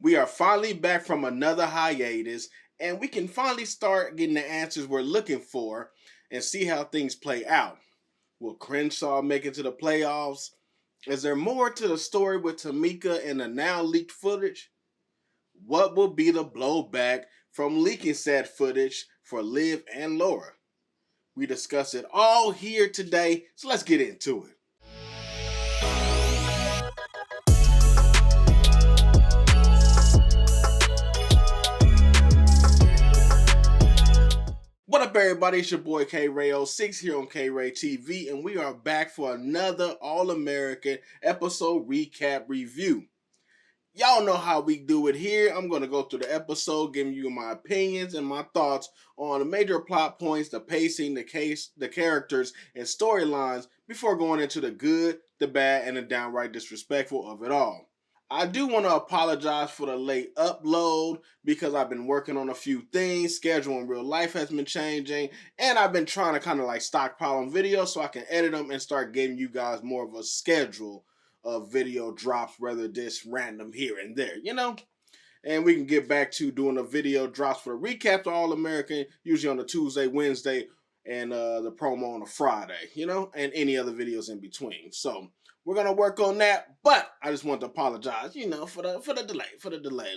We are finally back from another hiatus, and we can finally start getting the answers we're looking for and see how things play out. Will Crenshaw make it to the playoffs? Is there more to the story with Tamika and the now leaked footage? What will be the blowback from leaking said footage for Liv and Laura? We discuss it all here today, so let's get into it. What up, everybody? It's your boy K-Ray06 here on K-RayTV, and we are back for another All-American episode recap review. Y'all know how we do it here. I'm going to go through the episode, giving you my opinions and my thoughts on the major plot points, the pacing, the characters, and storylines before going into the good, the bad, and the downright disrespectful of it all. I do want to apologize for the late upload because I've been working on a few things. Schedule in real life has been changing, and I've been trying to kind of like stockpile on videos so I can edit them and start giving you guys more of a schedule of video drops rather than just random here and there, you know? And we can get back to doing the video drops for the recap to All-American, usually on a Tuesday, Wednesday, and the promo on a Friday, you know? And any other videos in between. So we're going to work on that, but I just want to apologize, you know, for the delay.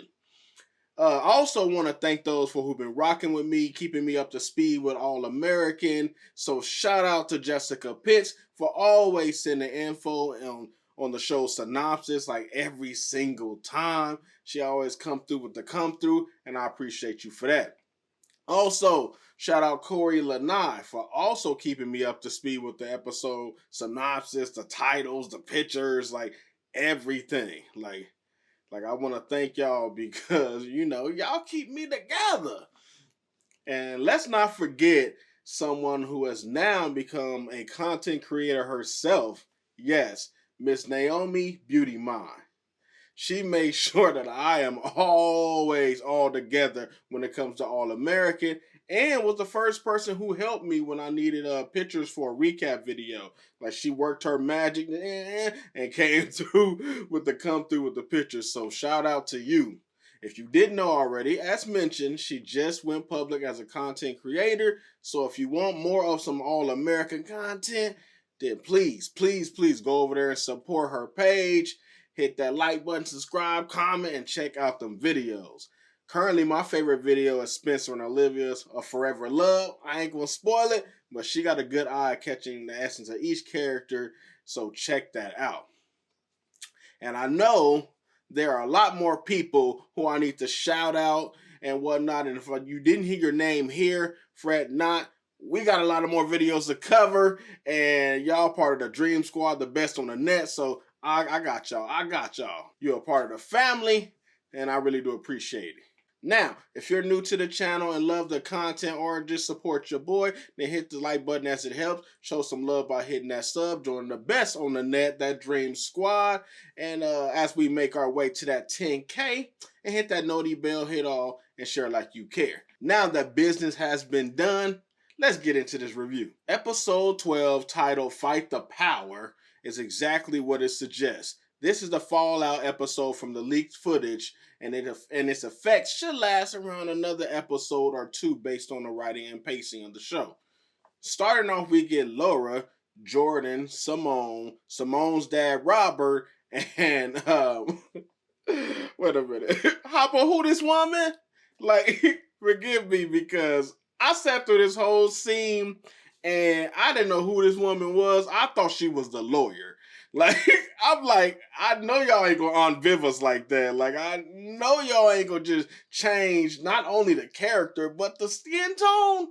I also want to thank those who've been rocking with me, keeping me up to speed with All-American. So shout out to Jessica Pitts for always sending info on the show synopsis, like every single time. She always come through with the come through, and I appreciate you for that. Also, shout out Corey Lanai for also keeping me up to speed with the episode synopsis, the titles, the pictures, like everything. Like I want to thank y'all because, you know, y'all keep me together. And let's not forget someone who has now become a content creator herself. Yes, Miss Naomi Beauty Mind. She made sure that I am always all together when it comes to All-American, and was the first person who helped me when I needed pictures for a recap video. Like, she worked her magic and came through with the come through with the pictures. So shout out to you. If you didn't know already, as mentioned, she just went public as a content creator. So if you want more of some All-American content, then please go over there and support her page. Hit that like button, subscribe, comment, and check out them videos. Currently, my favorite video is Spencer and Olivia's A Forever Love. I ain't gonna spoil it, but she got a good eye at catching the essence of each character, so check that out. And I know there are a lot more people who I need to shout out and whatnot, and if you didn't hear your name here, fret not. We got a lot of more videos to cover, and y'all part of the Dream Squad, the best on the net, so I got y'all. You're a part of the family, and I really do appreciate it. Now, if you're new to the channel and love the content or just support your boy, then hit the like button as it helps. Show some love by hitting that sub. Join the best on the net, that Dream Squad. And as we make our way to that 10K, and hit that noti bell, hit all, and share like you care. Now that business has been done, let's get into this review. Episode 12, titled Fight the Power, is exactly what it suggests. This is the fallout episode from the leaked footage, and its effects should last around another episode or two based on the writing and pacing of the show. Starting off, we get Laura, Jordan, Simone's dad Robert, and wait a minute, Hopper, who this woman? Like, forgive me because I sat through this whole scene and I didn't know who this woman was. I thought she was the lawyer. Like, I'm like, I know y'all ain't gonna unviv us like that. Like, I know y'all ain't gonna just change not only the character, but the skin tone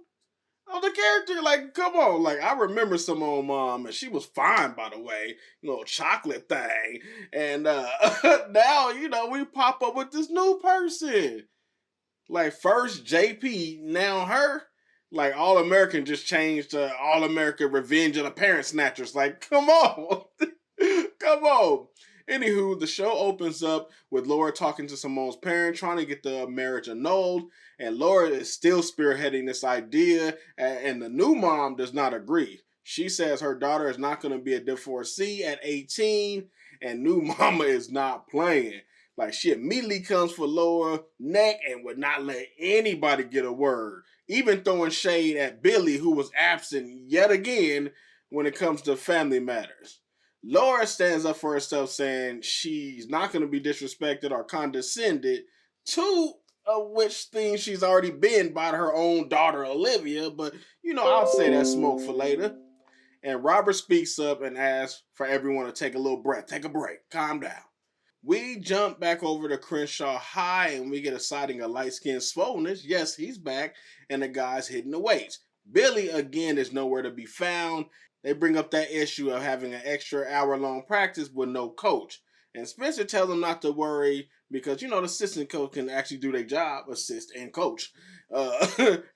of the character. Like, come on. Like, I remember Simone Mom, and she was fine, by the way. You know, chocolate thing. And now, you know, we pop up with this new person. Like, first JP, now her. Like, All-American just changed to All-American Revenge of the Parent Snatchers. Like, come on. Come on. Anywho, the show opens up with Laura talking to Simone's parent, trying to get the marriage annulled. And Laura is still spearheading this idea, and the new mom does not agree. She says her daughter is not going to be a divorcee at 18, and new mama is not playing. Like, she immediately comes for Laura's neck and would not let anybody get a word, even throwing shade at Billy, who was absent yet again when it comes to family matters. Laura stands up for herself, saying she's not going to be disrespected or condescended, two of which things she's already been by her own daughter, Olivia, but I'll say that's smoke for later. And Robert speaks up and asks for everyone to take a little breath, take a break, calm down. We jump back over to Crenshaw High and we get a sighting of light-skinned Swollenness. Yes, he's back, and the guy's hitting the weights. Billy, again, is nowhere to be found. They bring up that issue of having an extra hour-long practice with no coach. And Spencer tells them not to worry because, the assistant coach can actually do their job, assist and coach.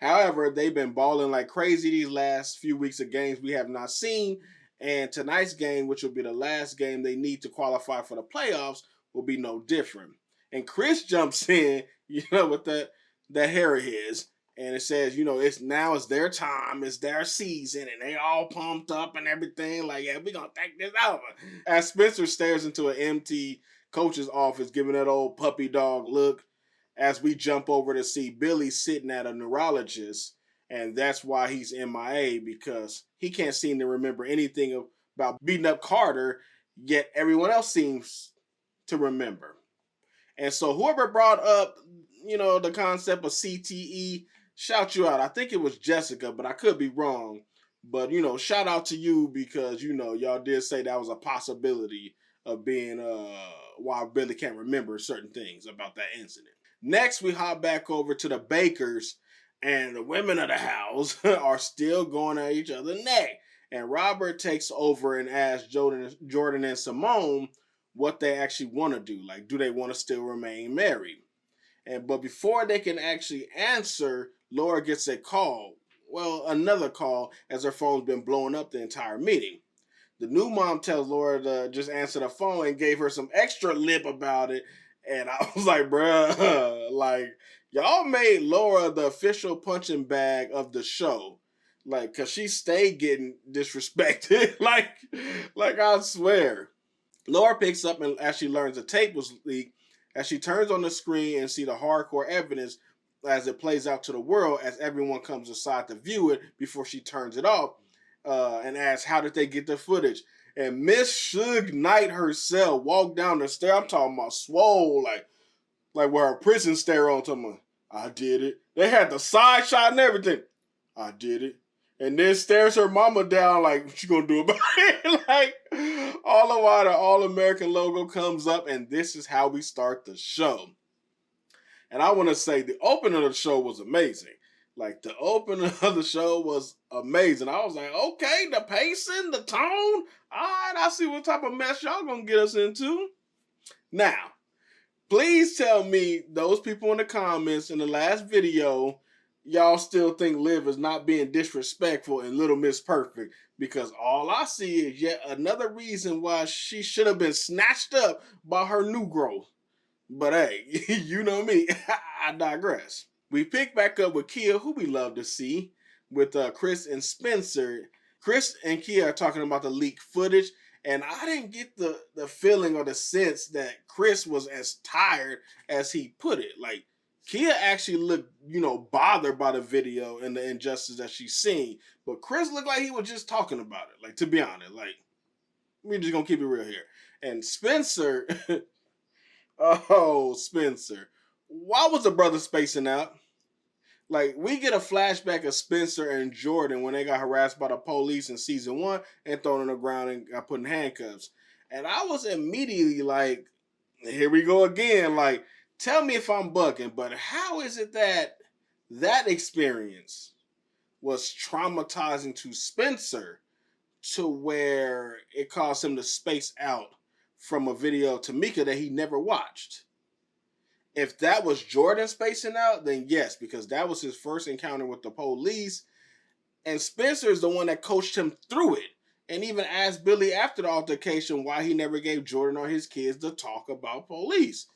However, they've been balling like crazy these last few weeks of games we have not seen. And tonight's game, which will be the last game they need to qualify for the playoffs, will be no different. And Chris jumps in, with that hair of his, and it says, it's their time, it's their season, and they all pumped up and everything. Like, yeah, we're gonna take this over. As Spencer stares into an empty coach's office, giving that old puppy dog look, as we jump over to see Billy sitting at a neurologist, and that's why he's MIA, because he can't seem to remember anything about beating up Carter, yet everyone else seems to remember. And so whoever brought up, the concept of CTE, shout you out. I think it was Jessica, but I could be wrong. But, shout out to you because, y'all did say that was a possibility of being why Billy can't remember certain things about that incident. Next, we hop back over to the Bakers, and the women of the house are still going at each other's neck. And Robert takes over and asks Jordan and Simone what they actually want to do. Like, do they want to still remain married? But before they can actually answer, Laura gets a call. Well, another call, as her phone's been blowing up the entire meeting. The new mom tells Laura to just answer the phone and gave her some extra lip about it. And I was like, bruh, like, y'all made Laura the official punching bag of the show. Like, cause she stayed getting disrespected. like I swear. Laura picks up and as she learns the tape was leaked, as she turns on the screen and see the hardcore evidence as it plays out to the world, as everyone comes aside to view it before she turns it off, and asks, how did they get the footage? And Miss Suge Knight herself walked down the stair. I'm talking about swole, like where a prison stair on. Talking about, I did it. They had the side shot and everything. I did it. And then stares her mama down like, what you gonna do about it? Like, all the while the All-American logo comes up, and this is how we start the show. And I want to say the opening of the show was amazing. Like, the opening of the show was amazing. I was like, okay, the pacing, the tone, all right, I see what type of mess y'all gonna get us into. Now, please tell me, those people in the comments in the last video, y'all still think Liv is not being disrespectful in Little Miss Perfect, because all I see is yet another reason why she should have been snatched up by her new growth. But hey, you know me, I digress. We pick back up with Kia, who we love to see, with Chris and Spencer. Chris and Kia are talking about the leaked footage, and I didn't get the feeling or the sense that Chris was as tired as he put it. Like, Kia actually looked, bothered by the video and the injustice that she's seeing. But Chris looked like he was just talking about it. Like, to be honest, like, we're just going to keep it real here. And Spencer, oh, Spencer, why was the brother spacing out? Like, we get a flashback of Spencer and Jordan when they got harassed by the police in season 1 and thrown on the ground and got put in handcuffs. And I was immediately like, here we go again. Like, tell me if I'm bugging, but how is it that experience was traumatizing to Spencer to where it caused him to space out from a video to Mika that he never watched? If that was Jordan spacing out, then yes, because that was his first encounter with the police. And Spencer is the one that coached him through it. And even asked Billy after the altercation why he never gave Jordan or his kids to talk about police.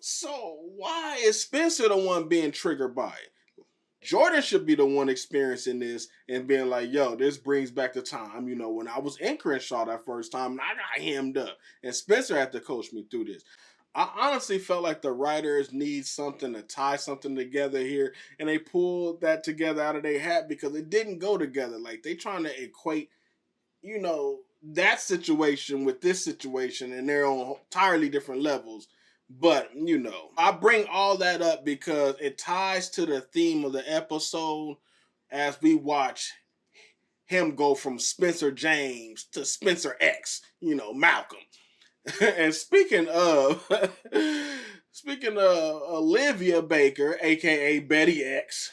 So why is Spencer the one being triggered by it? Jordan should be the one experiencing this and being like, yo, this brings back the time, when I was in Crenshaw that first time and I got hemmed up. And Spencer had to coach me through this. I honestly felt like the writers need something to tie something together here, and they pulled that together out of their hat because it didn't go together. Like they trying to equate, that situation with this situation, and they're on entirely different levels. But I bring all that up because it ties to the theme of the episode as we watch him go from Spencer James to Spencer X, Malcolm. And speaking of Olivia Baker, aka Betty X,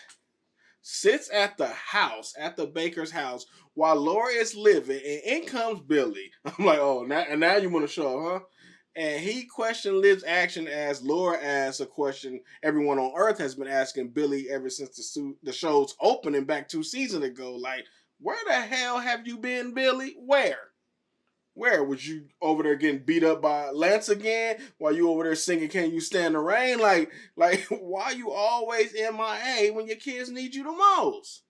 sits at the Baker's house while Laura is living, and in comes Billy. I'm like, oh, now you want to show up, huh? And he questioned Liv's action as Laura asks a question everyone on Earth has been asking Billy ever since the show's opening back 2 seasons ago. Like, where the hell have you been, Billy? Where was you over there getting beat up by Lance again? While you over there singing "Can You Stand the Rain"? Like why you always MIA when your kids need you the most?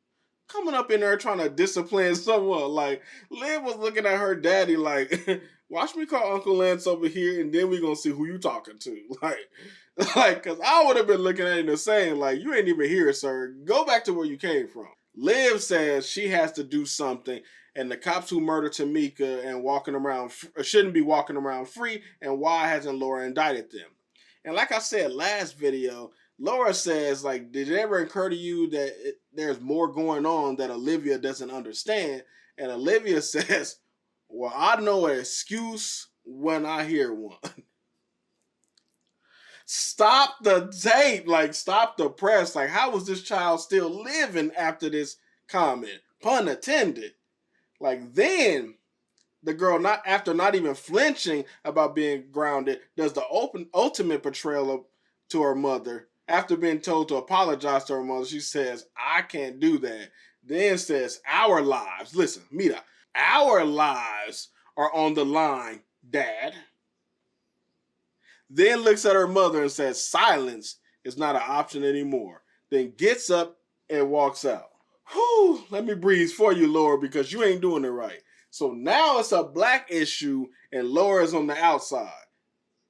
Coming up in there trying to discipline someone. Like Liv was looking at her daddy like, watch me call Uncle Lance over here, and then we gonna see who you talking to. Like, cause I would have been looking at him the same. Like, you ain't even here, sir. Go back to where you came from. Liv says she has to do something, and the cops who murdered Tamika and walking around shouldn't be walking around free, and why hasn't Laura indicted them? And like I said last video, Laura says, like, did it ever occur to you that there's more going on that Olivia doesn't understand? And Olivia says, well, I know an excuse when I hear one. Stop the tape. Like, stop the press. Like, how was this child still living after this comment? Pun intended. Like, then the girl, not even flinching about being grounded, does the ultimate betrayal to her mother. After being told to apologize to her mother, she says, I can't do that. Then says, our lives, listen, Mira, our lives are on the line, Dad. Then looks at her mother and says, silence is not an option anymore. Then gets up and walks out. Whew, let me breathe for you, Laura, because you ain't doing it right. So now it's a black issue and Laura's on the outside.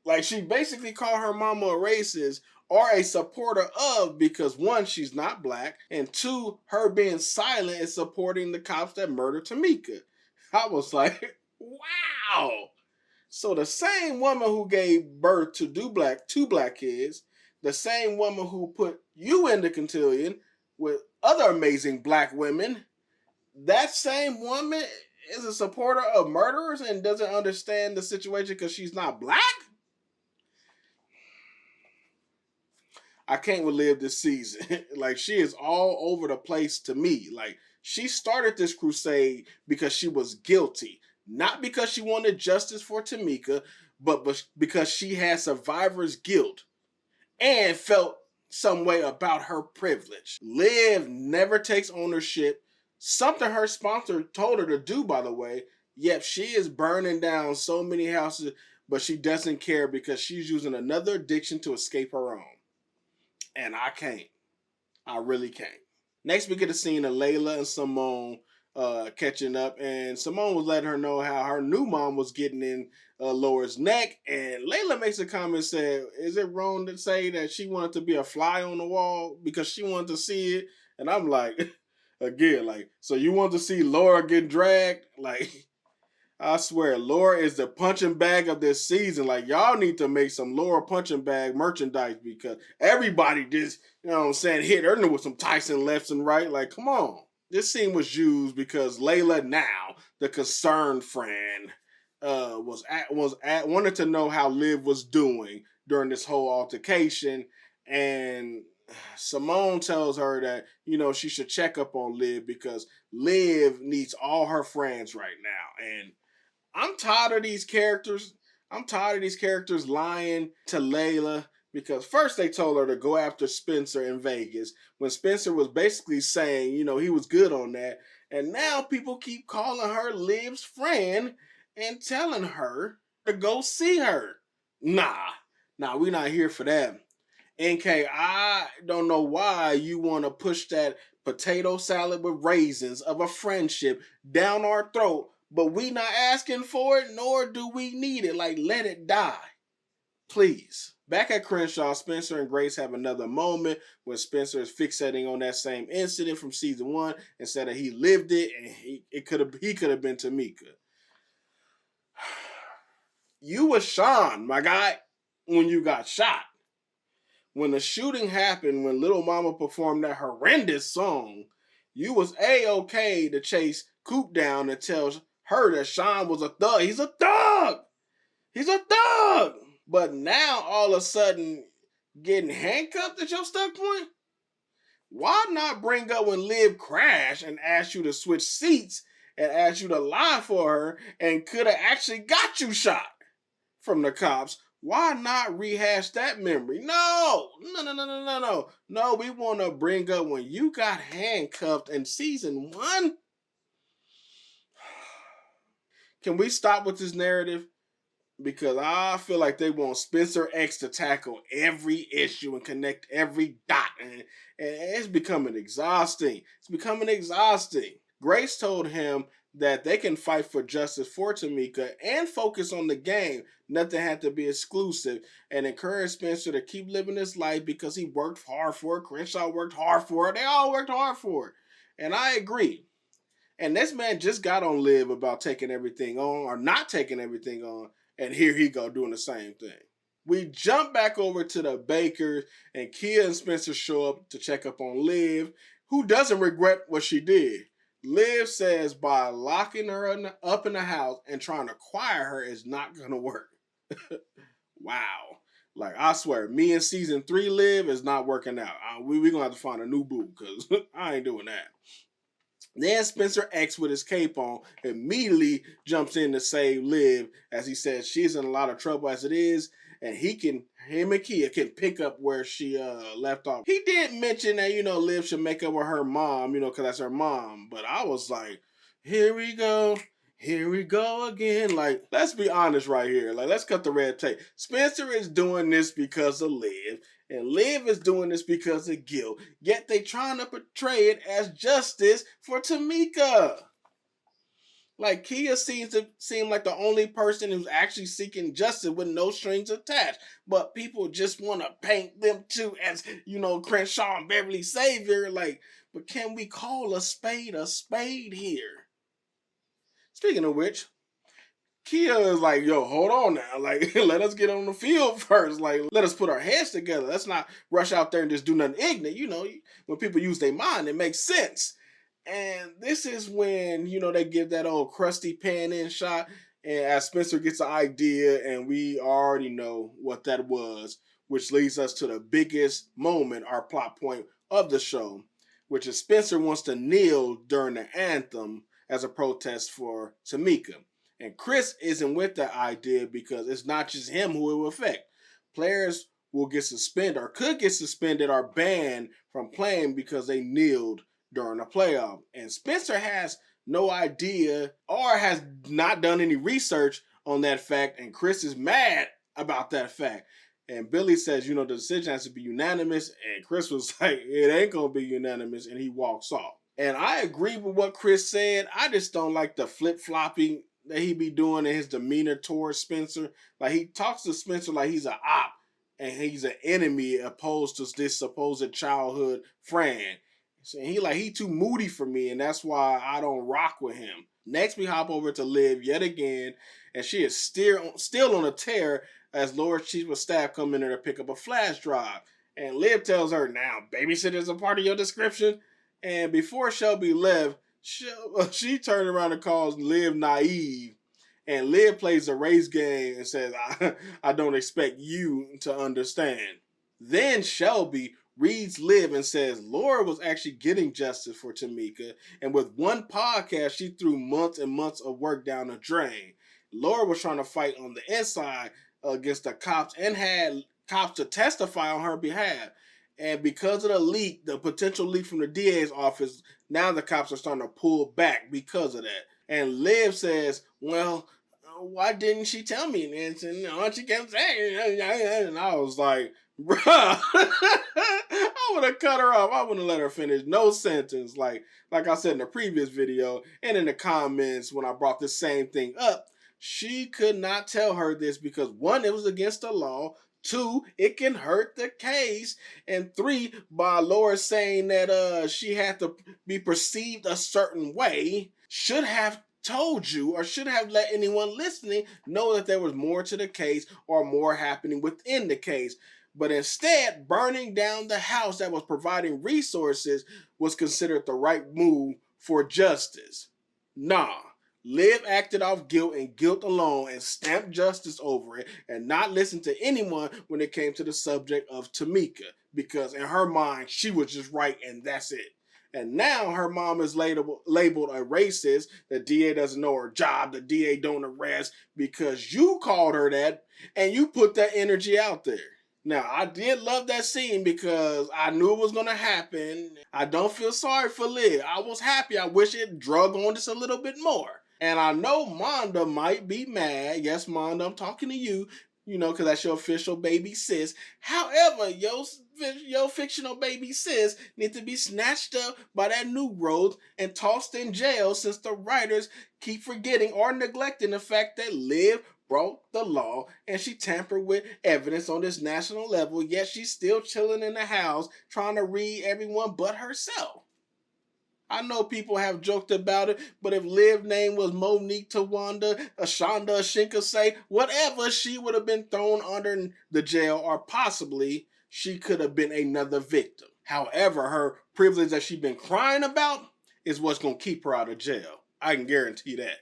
Like, she basically called her mama a racist or a supporter of, because one, she's not black, and two, her being silent is supporting the cops that murdered Tamika. I was like, wow. So the same woman who gave birth to two black kids, the same woman who put you in the cotillion with other amazing black women, that same woman is a supporter of murderers and doesn't understand the situation because she's not black? I can't relive this season. Like, she is all over the place to me. Like, she started this crusade because she was guilty. Not because she wanted justice for Tamika, but because she had survivor's guilt and felt some way about her privilege. Liv never takes ownership, something her sponsor told her to do, by the way. Yep, she is burning down so many houses, but she doesn't care because she's using another addiction to escape her own. And I can't. I really can't. Next, we get a scene of Layla and Simone catching up, and Simone was letting her know how her new mom was getting in Laura's neck, and Layla makes a comment saying, is it wrong to say that she wanted to be a fly on the wall because she wanted to see it? And I'm like, again, like, so you want to see Laura get dragged? Like, I swear, Laura is the punching bag of this season. Like, y'all need to make some Laura punching bag merchandise because everybody just, hit her with some Tyson lefts and right. Like, come on. This scene was used because Layla, now the concerned friend, wanted to know how Liv was doing during this whole altercation, and Simone tells her that she should check up on Liv because Liv needs all her friends right now, and I'm tired of these characters. I'm tired of these characters lying to Layla because first they told her to go after Spencer in Vegas when Spencer was basically saying, he was good on that. And now people keep calling her Liv's friend and telling her to go see her. Nah, we're not here for that. NK, I don't know why you want to push that potato salad with raisins of a friendship down our throat, but we not asking for it, nor do we need it. Like, let it die. Please. Back at Crenshaw, Spencer and Grace have another moment when Spencer is fixating on that same incident from season 1 and said that he lived it and he could have been Tamika. You was Sean, my guy, when you got shot. When the shooting happened, when Little Mama performed that horrendous song, you was A-okay to chase Coop down and tell her that Sean was a thug. He's a thug! He's a thug! But now, all of a sudden, getting handcuffed at your stuck point? Why not bring up when Liv crashed and asked you to switch seats and asked you to lie for her and could have actually got you shot from the cops? Why not rehash that memory? No, we want to bring up when you got handcuffed in season 1. Can we stop with this narrative? Because I feel like they want Spencer X to tackle every issue and connect every dot. And it's becoming exhausting. Grace told him that they can fight for justice for Tamika and focus on the game. Nothing had to be exclusive. And encouraged Spencer to keep living his life because he worked hard for it. Crenshaw worked hard for it. They all worked hard for it. And I agree. And this man just got on Liv about taking everything on or not taking everything on. And here he go doing the same thing. We jump back over to the Bakers, and Kia and Spencer show up to check up on Liv, who doesn't regret what she did. Liv says by locking her up in the house and trying to quiet her is not going to work. Wow. Like, I swear, me in season 3 Liv is not working out. We're going to have to find a new boo because I ain't doing that. Then Spencer X with his cape on immediately jumps in to save Liv as he says she's in a lot of trouble as it is, and him and Kia can pick up where she left off. He did mention that, Liv should make up with her mom, because that's her mom. But I was like, here we go again. Like, let's be honest right here. Like, let's cut the red tape. Spencer is doing this because of Liv. And Liv is doing this because of guilt. Yet they trying to portray it as justice for Tamika. Like, Kia seem like the only person who's actually seeking justice with no strings attached. But people just want to paint them two as, Crenshaw and Beverly's savior. Like, but can we call a spade here? Speaking of which, Kia is like, yo, hold on now. Like, let us get on the field first. Like, let us put our heads together. Let's not rush out there and just do nothing ignorant. When people use their mind, it makes sense. And this is when, they give that old crusty pan in shot. And as Spencer gets an idea, and we already know what that was, which leads us to the biggest moment, our plot point of the show, which is Spencer wants to kneel during the anthem as a protest for Tamika. And Chris isn't with that idea because it's not just him who it will affect. Players will get suspended or could get suspended or banned from playing because they kneeled during a playoff. And Spencer has no idea or has not done any research on that fact. And Chris is mad about that fact. And Billy says, the decision has to be unanimous. And Chris was like, it ain't going to be unanimous. And he walks off. And I agree with what Chris said. I just don't like the flip-flopping that he be doing in his demeanor towards Spencer. Like, he talks to Spencer like he's an op and he's an enemy opposed to this supposed childhood friend. So he too moody for me, and that's why I don't rock with him. Next, we hop over to Liv yet again, and she is still on a tear as Lord Chief of Staff come in there to pick up a flash drive. And Liv tells her, now, babysitter is a part of your description. And before Shelby left, she turned around and calls Liv naive. And Liv plays the race game and says, I don't expect you to understand. Then Shelby reads Liv and says Laura was actually getting justice for Tamika. And with one podcast, she threw months and months of work down the drain. Laura was trying to fight on the inside against the cops and had cops to testify on her behalf. And because of the leak, the potential leak from the DA's office, now the cops are starting to pull back because of that. And Liv says, well, why didn't she tell me? And she kept saying, and I was like, bruh, I would have cut her off. I wouldn't let her finish no sentence. Like I said in the previous video and in the comments when I brought this same thing up, She could not tell her this because one, it was against the law. Two, it can hurt the case. And three, by Laura saying that she had to be perceived a certain way, should have told you or should have let anyone listening know that there was more to the case or more happening within the case. But instead, burning down the house that was providing resources was considered the right move for justice. Nah. Liv acted off guilt and guilt alone and stamped justice over it and not listened to anyone when it came to the subject of Tamika because in her mind, she was just right and that's it. And now her mom is labeled a racist. The DA doesn't know her job. The DA don't arrest because you called her that and you put that energy out there. Now, I did love that scene because I knew it was going to happen. I don't feel sorry for Liv. I was happy. I wish it drug on just a little bit more. And I know Monda might be mad. Yes, Monda, I'm talking to you, because that's your official baby sis. However, your fictional baby sis needs to be snatched up by that new growth and tossed in jail since the writers keep forgetting or neglecting the fact that Liv broke the law and she tampered with evidence on this national level, yet she's still chilling in the house trying to read everyone but herself. I know people have joked about it, but if Liv's name was Monique Tawanda, Ashonda, Shinkase, whatever, she would have been thrown under the jail or possibly she could have been another victim. However, her privilege that she's been crying about is what's going to keep her out of jail. I can guarantee that.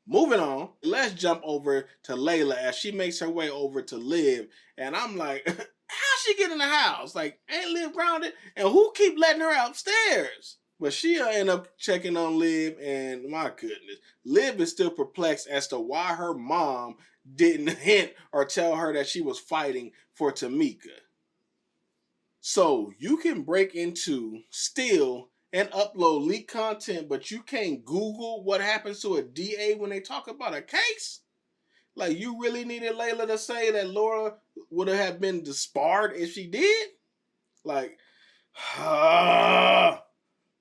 Moving on, let's jump over to Layla as she makes her way over to Liv. And I'm like, how'd she get in the house? Like, ain't Liv grounded? And who keep letting her upstairs? But she'll end up checking on Liv, and my goodness, Liv is still perplexed as to why her mom didn't hint or tell her that she was fighting for Tamika. So you can break into, steal, and upload leaked content, but you can't Google what happens to a DA when they talk about a case? Like, you really needed Layla to say that Laura would have been disbarred if she did? Like,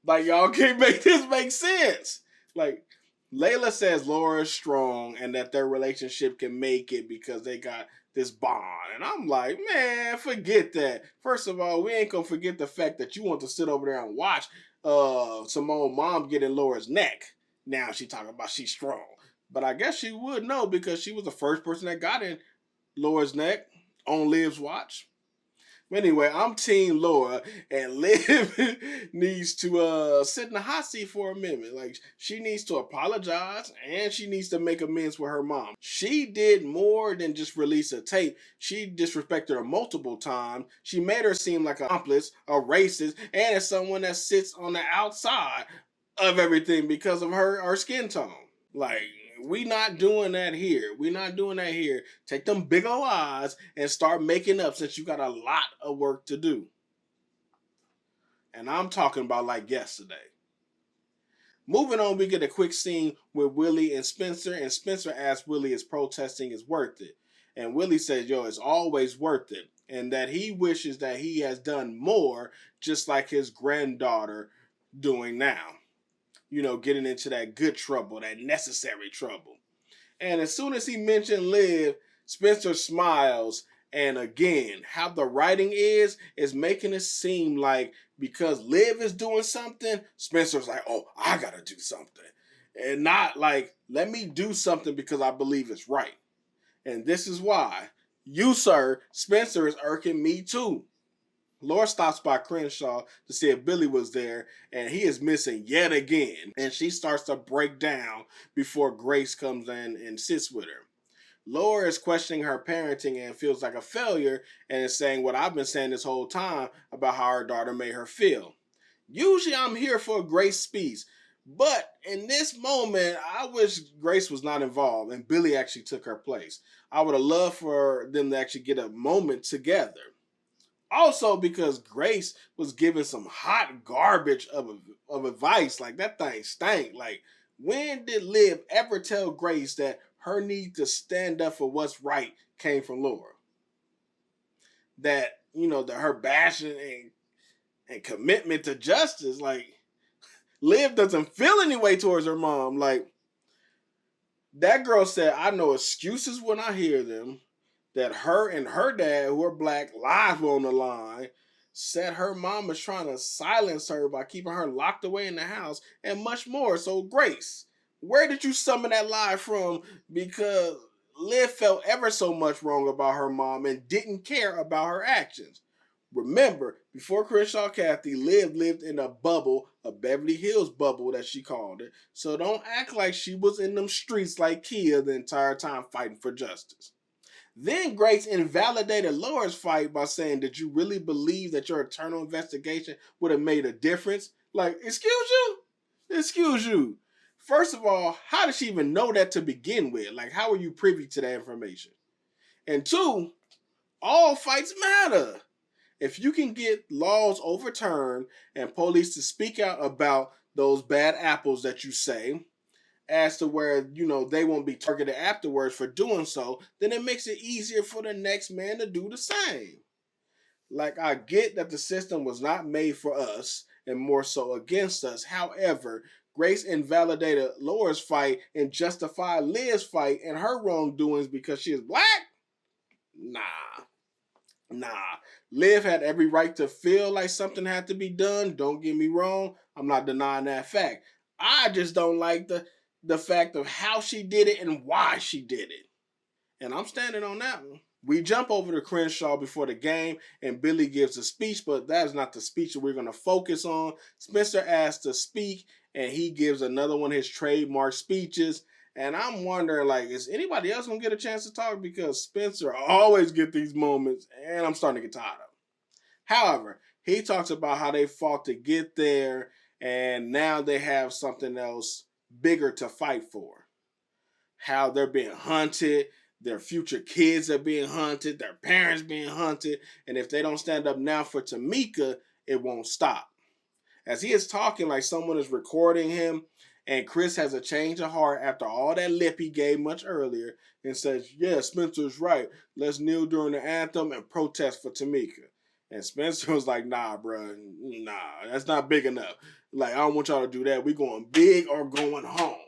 like, y'all can't make this make sense. Like, Layla says Laura's strong and that their relationship can make it because they got this bond. And I'm like, man, forget that. First of all, we ain't gonna forget the fact that you want to sit over there and watch Simone mom get in Laura's neck. Now she talking about she's strong. But I guess she would know because she was the first person that got in Laura's neck on Liv's watch. Anyway, I'm Team Laura, and Liv needs to sit in the hot seat for a minute. Like, she needs to apologize, and she needs to make amends with her mom. She did more than just release a tape. She disrespected her multiple times. She made her seem like an accomplice, a racist, and as someone that sits on the outside of everything because of her skin tone. Like, we not doing that here. We not doing that here. Take them big ol' eyes and start making up since you got a lot of work to do. And I'm talking about like yesterday. Moving on, we get a quick scene with Willie and Spencer asks Willie if protesting is worth it. And Willie says, yo, it's always worth it. And that he wishes that he has done more, just like his granddaughter doing now. Getting into that good trouble, that necessary trouble. And as soon as he mentioned Liv, Spencer smiles. And again, how the writing is making it seem like because Liv is doing something, Spencer's like, oh, I gotta do something. And not like, let me do something because I believe it's right. And this is why. You, sir, Spencer is irking me too. Laura stops by Crenshaw to see if Billy was there, and he is missing yet again. And she starts to break down before Grace comes in and sits with her. Laura is questioning her parenting and feels like a failure and is saying what I've been saying this whole time about how her daughter made her feel. Usually I'm here for a Grace speech, but in this moment, I wish Grace was not involved and Billy actually took her place. I would have loved for them to actually get a moment together. Also, because Grace was giving some hot garbage of advice, like that thing stank. Like, when did Liv ever tell Grace that her need to stand up for what's right came from Laura? That, that her passion and commitment to justice, like, Liv doesn't feel any way towards her mom. Like, That girl said, I know excuses when I hear them, that her and her dad, who are black, lives were on the line, said her mom was trying to silence her by keeping her locked away in the house, and much more. So, Grace, where did you summon that lie from? Because Liv felt ever so much wrong about her mom and didn't care about her actions. Remember, before Crenshaw Kathy, Liv lived in a bubble, a Beverly Hills bubble that she called it. So don't act like she was in them streets like Kia the entire time fighting for justice. Then Grace invalidated Laura's fight by saying, did you really believe that your internal investigation would have made a difference? Like, excuse you? Excuse you. First of all, how did she even know that to begin with? Like, how were you privy to that information? And two, all fights matter. If you can get laws overturned and police to speak out about those bad apples that you say, as to where, they won't be targeted afterwards for doing so, then it makes it easier for the next man to do the same. Like, I get that the system was not made for us and more so against us. However, Grace invalidated Laura's fight and justified Liv's fight and her wrongdoings because she is black? Nah. Liv had every right to feel like something had to be done. Don't get me wrong. I'm not denying that fact. I just don't like the fact of how she did it and why she did it. And I'm standing on that one. We jump over to Crenshaw before the game, and Billy gives a speech, but that is not the speech that we're going to focus on. Spencer asks to speak, and he gives another one of his trademark speeches. And I'm wondering, like, is anybody else going to get a chance to talk? Because Spencer always get these moments, and I'm starting to get tired of him. However, he talks about how they fought to get there, and now they have something else bigger to fight for. How they're being hunted, their future kids are being hunted, their parents being hunted, and if they don't stand up now for Tamika, it won't stop. As he is talking, like someone is recording him, and Chris has a change of heart after all that lip he gave much earlier and says, yeah, Spencer's right. Let's kneel during the anthem and protest for Tamika. And Spencer was like, nah, bro, nah, that's not big enough. Like, I don't want y'all to do that. We going big or going home.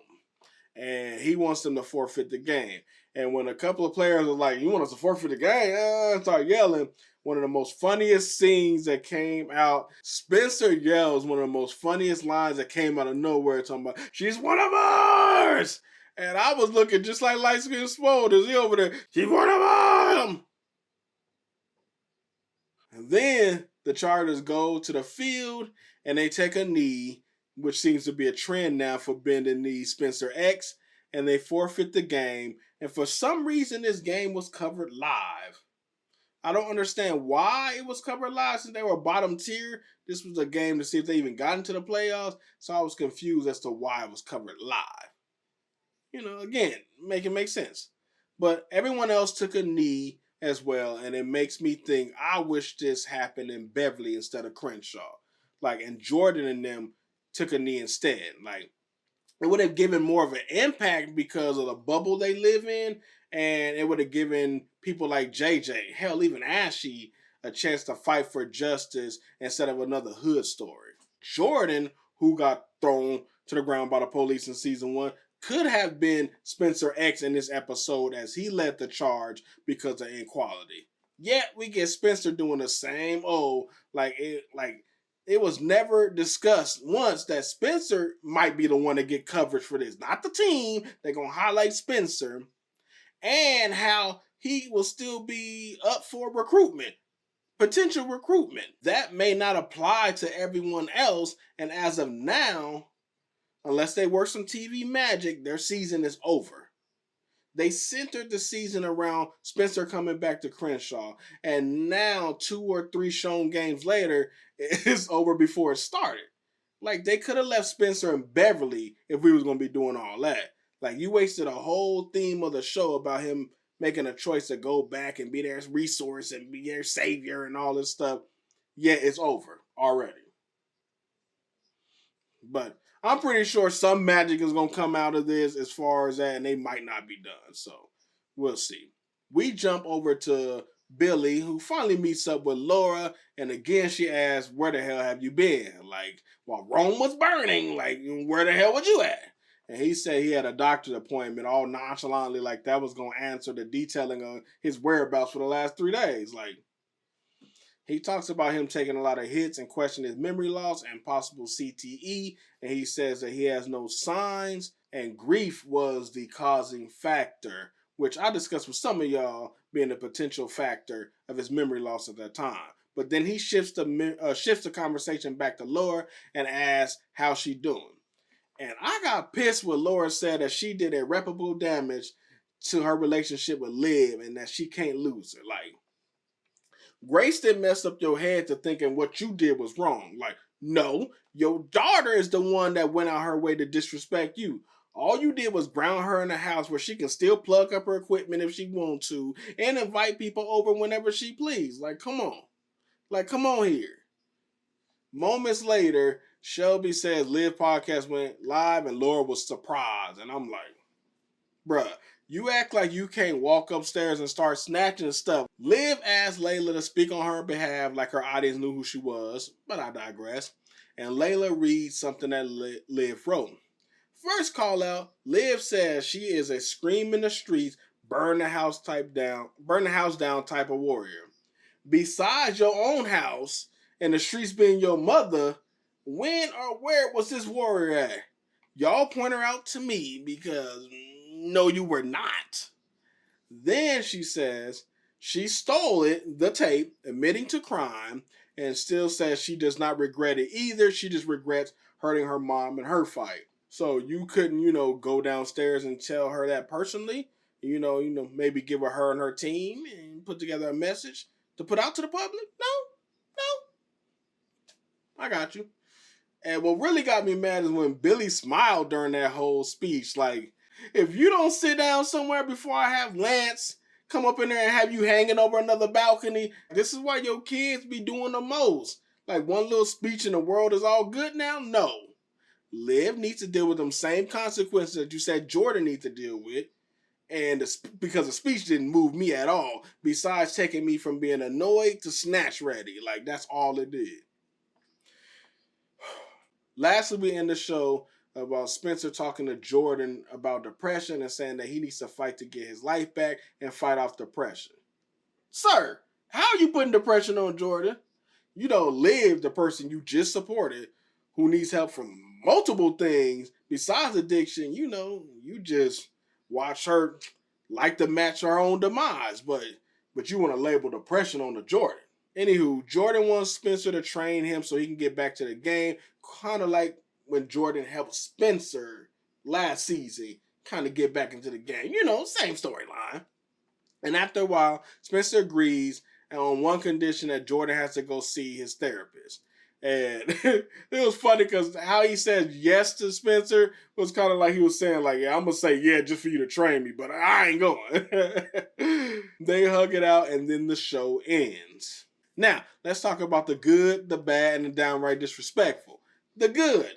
And he wants them to forfeit the game. And when a couple of players are like, you want us to forfeit the game? Start yelling. One of the most funniest scenes that came out. Spencer yells one of the most funniest lines that came out of nowhere, talking about, she's one of ours! And I was looking just like Light Skin Swole. Is he over there? She's one of them! And then the Chargers go to the field and they take a knee, which seems to be a trend now for bending knees, Spencer X, and they forfeit the game. And for some reason, this game was covered live. I don't understand why it was covered live since they were bottom tier. This was a game to see if they even got into the playoffs. So I was confused as to why it was covered live. Again, make it make sense. But everyone else took a knee as well. And it makes me think, I wish this happened in Beverly instead of Crenshaw. Like, and Jordan and them took a knee instead. Like, it would have given more of an impact because of the bubble they live in. And it would have given people like JJ, hell, even Ashy, a chance to fight for justice instead of another hood story. Jordan, who got thrown to the ground by the police in season 1, could have been Spencer X in this episode as he led the charge because of inequality. Yet we get Spencer doing the same it was never discussed once that Spencer might be the one to get coverage for this. Not the team. They're going to highlight Spencer. And how he will still be up for recruitment. Potential recruitment. That may not apply to everyone else. And as of now, unless they work some TV magic, their season is over. They centered the season around Spencer coming back to Crenshaw. And now, 2 or 3 shown games later, it's over before it started. Like, they could have left Spencer in Beverly if we was going to be doing all that. Like, you wasted a whole theme of the show about him making a choice to go back and be their resource and be their savior and all this stuff. Yet it's over already. But I'm pretty sure some magic is going to come out of this as far as that, and they might not be done. So, we'll see. We jump over to Billy, who finally meets up with Laura, and again she asks, where the hell have you been? Like, while Rome was burning, like, where the hell was you at? And he said he had a doctor's appointment all nonchalantly, like that was going to answer the detailing of his whereabouts for the last 3 days. Like, he talks about him taking a lot of hits and questioning his memory loss and possible CTE. And he says that he has no signs and grief was the causing factor, which I discussed with some of y'all being a potential factor of his memory loss at that time. But then he shifts the conversation back to Laura and asks how she doing. And I got pissed when Laura said that she did irreparable damage to her relationship with Liv and that she can't lose her. Like, Grace didn't mess up your head to thinking what you did was wrong. Like, no, your daughter is the one that went out her way to disrespect you. All you did was ground her in a house where she can still plug up her equipment if she wants to and invite people over whenever she please. Like, come on. Like, come on here. Moments later, Shelby says Liv podcast went live and Laura was surprised. And I'm like, bruh, you act like you can't walk upstairs and start snatching stuff. Liv asked Layla to speak on her behalf like her audience knew who she was, but I digress. And Layla reads something that Liv wrote. First call out, Liv says she is a scream in the streets, burn the house down type of warrior. Besides your own house and the streets being your mother, when or where was this warrior at? Y'all point her out to me because no, you were not. Then she says she stole it, the tape, admitting to crime, and still says she does not regret it either. She just regrets hurting her mom in her fight. So you couldn't, go downstairs and tell her that personally. Maybe give her and her team and put together a message to put out to the public. No, I got you. And what really got me mad is when Billy smiled during that whole speech. Like, if you don't sit down somewhere before I have Lance come up in there and have you hanging over another balcony, this is why your kids be doing the most. Like, one little speech and the world is all good now? No. Liv needs to deal with them same consequences that you said Jordan needs to deal with. And because the speech didn't move me at all, besides taking me from being annoyed to snatch ready. Like, that's all it did. Lastly, we end the show about Spencer talking to Jordan about depression and saying that he needs to fight to get his life back and fight off depression. Sir, how are you putting depression on Jordan? You don't live the person you just supported who needs help from multiple things besides addiction. You just watch her like to match her own demise, but you want to label depression on the Jordan. Anywho, Jordan wants Spencer to train him so he can get back to the game, kind of like when Jordan helped Spencer last season kind of get back into the game. Same storyline. And after a while, Spencer agrees, and on one condition that Jordan has to go see his therapist. And it was funny because how he said yes to Spencer was kind of like he was saying, like, yeah, I'm going to say yeah just for you to train me, but I ain't going. They hug it out, and then the show ends. Now, let's talk about the good, the bad, and the downright disrespectful. The good,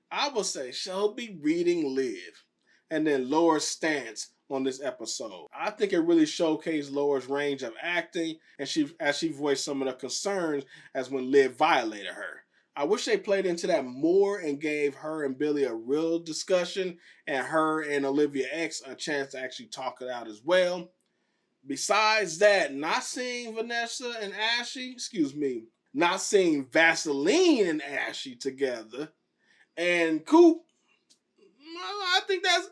I would say Shelby reading Liv, and then Laura's stance on this episode. I think it really showcased Laura's range of acting, and as she voiced some of the concerns as when Liv violated her. I wish they played into that more and gave her and Billy a real discussion, and her and Olivia X a chance to actually talk it out as well. Besides that, not seeing not seeing Vaseline and Ashley together, and Coop, I think that's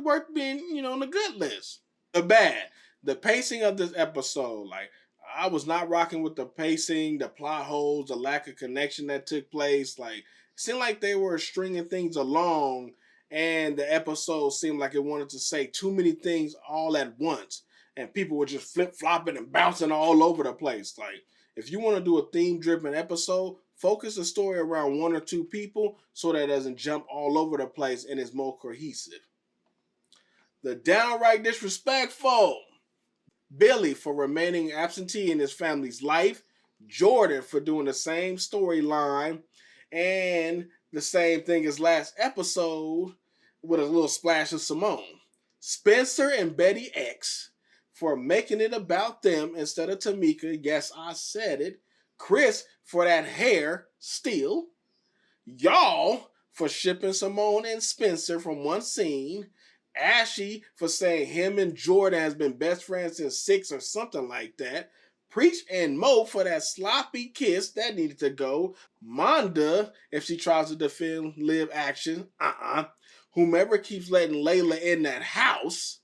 worth being, on the good list. The bad, the pacing of this episode, like, I was not rocking with the pacing, the plot holes, the lack of connection that took place. Like, it seemed like they were stringing things along, and the episode seemed like it wanted to say too many things all at once. And people were just flip-flopping and bouncing all over the place. Like, if you want to do a theme-driven episode, focus the story around one or two people so that it doesn't jump all over the place and is more cohesive. The downright disrespectful. Billy for remaining absentee in his family's life. Jordan for doing the same storyline and the same thing as last episode with a little splash of Simone. Spencer and Betty X for making it about them instead of Tamika. Yes, I said it. Chris for that hair still. Y'all for shipping Simone and Spencer from one scene, Ashy for saying him and Jordan has been best friends since 6 or something like that, Preach and Mo for that sloppy kiss that needed to go, Monda if she tries to defend Liv action, whomever keeps letting Layla in that house,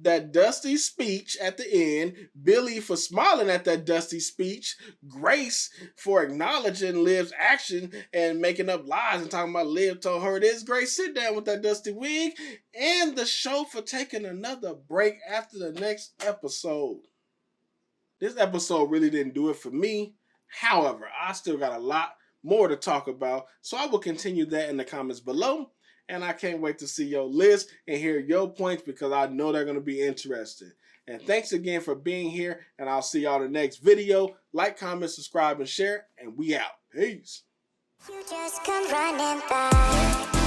that dusty speech at the end, Billy for smiling at that dusty speech, Grace for acknowledging Liv's action and making up lies and talking about Liv told her this, Grace sit down with that dusty wig, and the show for taking another break after the next episode. This episode really didn't do it for me. However, I still got a lot more to talk about, so I will continue that in the comments below. And I can't wait to see your list and hear your points because I know they're going to be interesting. And thanks again for being here, and I'll see y'all in the next video. Like, comment, subscribe, and share, and we out. Peace. You just come running by.